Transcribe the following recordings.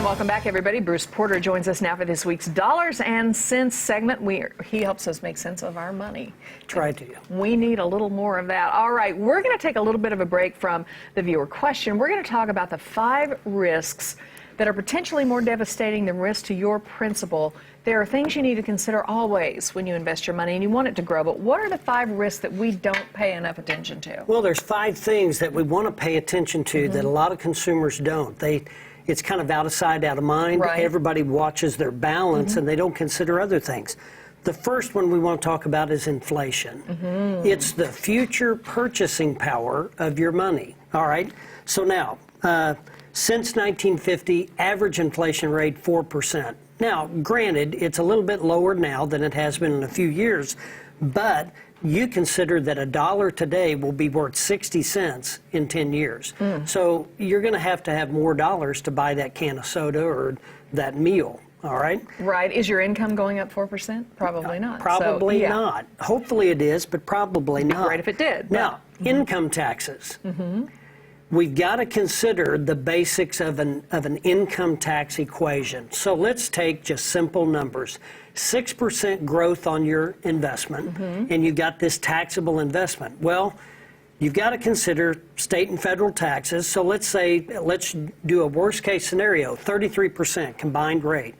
welcome back, everybody. Bruce Porter joins us now for this week's Dollars and Cents segment. He helps us make sense of our money. Try to. We need a little more of that. All right, we're going to take a little bit of a break from the viewer question. We're going to talk about the 5 risks that are potentially more devastating than risk to your principal. There are things you need to consider always when you invest your money and you want it to grow, but what are the 5 risks that we don't pay enough attention to? Well, there's 5 things that we want to pay attention to that a lot of consumers don't. It's kind of out of sight, out of mind. Right. Everybody watches their balance and they don't consider other things. The first one we want to talk about is inflation. It's the future purchasing power of your money. All right. So now, since 1950, average inflation rate 4%. Now, granted, it's a little bit lower now than it has been in a few years, but you consider that $1 today will be worth 60 cents in 10 years. So you're going to have more dollars to buy that can of soda or that meal. All right? Right. Is your income going up 4%? Probably not. Probably not. Hopefully it is, but probably not. Great if it did. Now, income taxes. We've got to consider the basics of an income tax equation. So let's take just simple numbers. 6% growth on your investment, and you've got this taxable investment. Well, you've got to consider state and federal taxes. So let's do a worst case scenario, 33% combined rate.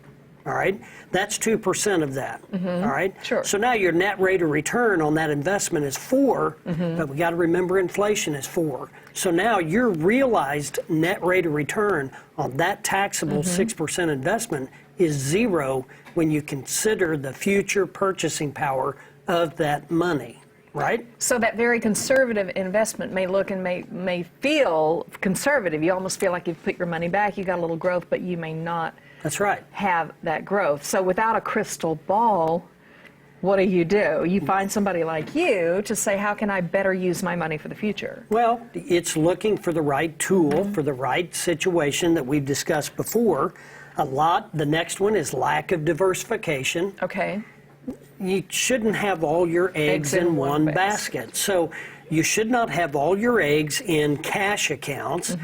All right, that's 2% of that. All right, sure. So now your net rate of return on that investment is 4, but we got to remember inflation is 4. So now your realized net rate of return on that taxable 6% investment is 0 when you consider the future purchasing power of that money. Right? So that very conservative investment may look and may feel conservative. You almost feel like you've put your money back, you got a little growth, but you may not. That's right. Have that growth. So without a crystal ball, what do? You find somebody like you to say, how can I better use my money for the future? Well, it's looking for the right tool for the right situation that we've discussed before. The next one is lack of diversification. Okay. You shouldn't have all your eggs in one basket. So you should not have all your eggs in cash accounts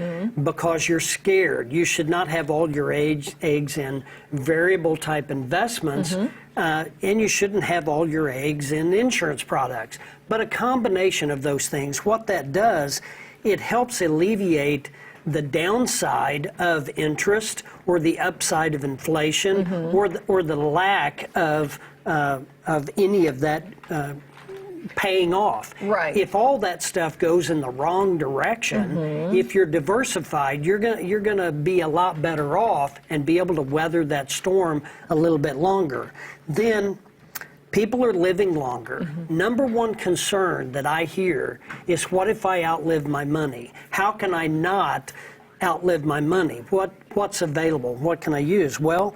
because you're scared. You should not have all your eggs in variable type investments, and you shouldn't have all your eggs in insurance products. But a combination of those things, what that does, it helps alleviate the downside of interest or the upside of inflation or the lack of any of that paying off. Right. If all that stuff goes in the wrong direction, if you're diversified, you're gonna be a lot better off and be able to weather that storm a little bit longer. Then people are living longer. Number one concern that I hear is, what if I outlive my money? How can I not outlive my money? What's available? What can I use? Well,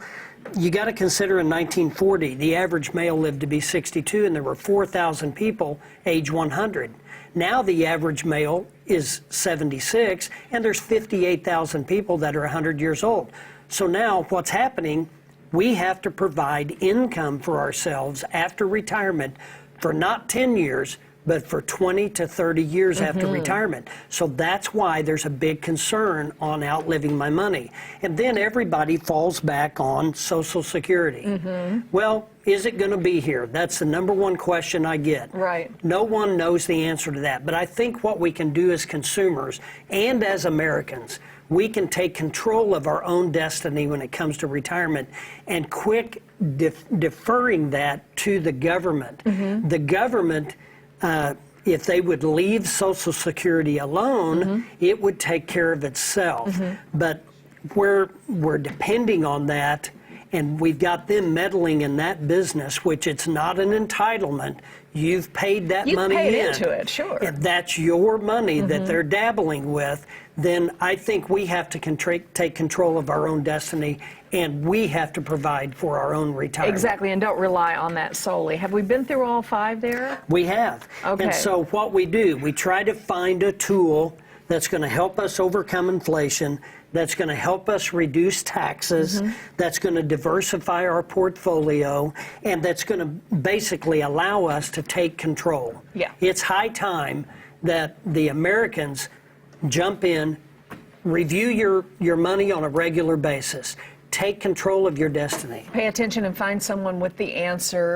you got to consider in 1940, the average male lived to be 62, and there were 4,000 people age 100. Now the average male is 76, and there's 58,000 people that are 100 years old. So now what's happening, we have to provide income for ourselves after retirement for not 10 years, but for 20 to 30 years after retirement. So that's why there's a big concern on outliving my money. And then everybody falls back on Social Security. Well, is it going to be here? That's the number one question I get. Right. No one knows the answer to that. But I think what we can do as consumers and as Americans, we can take control of our own destiny when it comes to retirement and deferring that to the government. The government, if they would leave Social Security alone, it would take care of itself. But we're depending on that, and we've got them meddling in that business, which it's not an entitlement. You've paid that money in. You've paid into it, sure. If that's your money that they're dabbling with, then I think we have to take control of our own destiny, and we have to provide for our own retirement. Exactly, and don't rely on that solely. Have we been through all 5 there? We have. Okay. And so what we do, we try to find a tool that's going to help us overcome inflation, that's going to help us reduce taxes, that's going to diversify our portfolio, and that's going to basically allow us to take control. Yeah. It's high time that the Americans jump in, review your money on a regular basis. take control of your destiny. Pay attention and find someone with the answers.